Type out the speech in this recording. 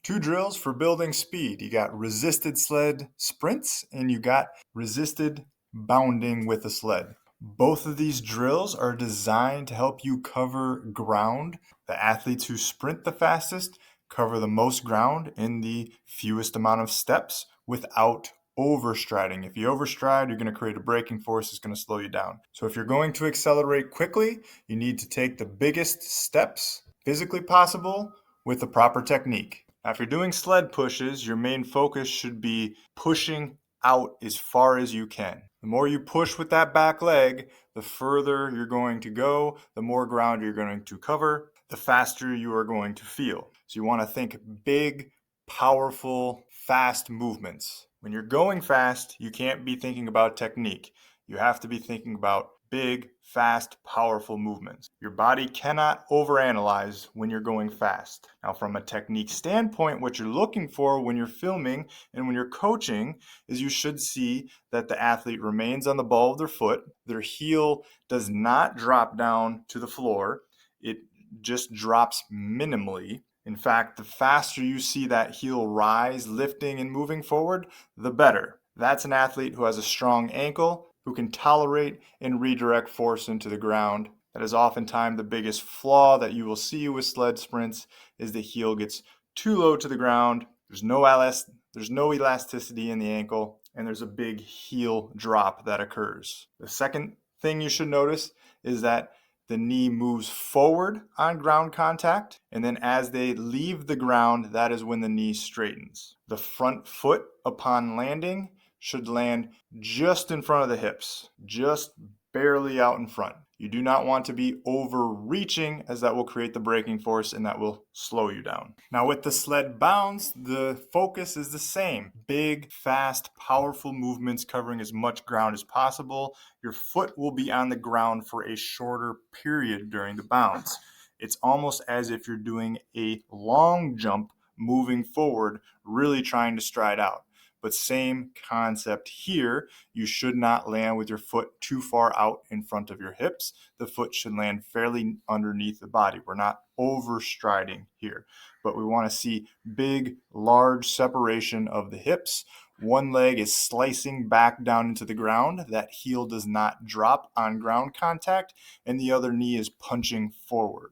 Two drills for building speed. You got resisted sled sprints and you got resisted bounding with a sled. Both of these drills are designed to help you cover ground. The athletes who sprint the fastest cover the most ground in the fewest amount of steps without overstriding. If you overstride, you're going to create a braking force that's going to slow you down. So if you're going to accelerate quickly, you need to take the biggest steps physically possible with the proper technique. Now, if you're doing sled pushes, your main focus should be pushing out as far as you can. The more you push with that back leg, the further you're going to go, the more ground you're going to cover, the faster you are going to feel. So you want to think big, powerful, fast movements. When you're going fast, you can't be thinking about technique. You have to be thinking about big, fast, powerful movements. Your body cannot overanalyze when you're going fast. Now, from a technique standpoint, what you're looking for when you're filming and when you're coaching is you should see that the athlete remains on the ball of their foot. Their heel does not drop down to the floor. It just drops minimally. In fact, the faster you see that heel rise, lifting and moving forward, the better. That's an athlete who has a strong ankle, who can tolerate and redirect force into the ground. That is oftentimes the biggest flaw that you will see with sled sprints is the heel gets too low to the ground. There's no elasticity in the ankle, and there's a big heel drop that occurs. The second thing you should notice is that the knee moves forward on ground contact, and then as they leave the ground, that is when the knee straightens. The front foot upon landing should land just in front of the hips, just barely out in front. You do not want to be overreaching, as that will create the braking force and that will slow you down. Now with the sled bounds, the focus is the same. Big, fast, powerful movements covering as much ground as possible. Your foot will be on the ground for a shorter period during the bounce. It's almost as if you're doing a long jump moving forward, really trying to stride out. But same concept here. You should not land with your foot too far out in front of your hips. The foot should land fairly underneath the body. We're not overstriding here, but we want to see big, large separation of the hips. One leg is slicing back down into the ground. That heel does not drop on ground contact, and the other knee is punching forward.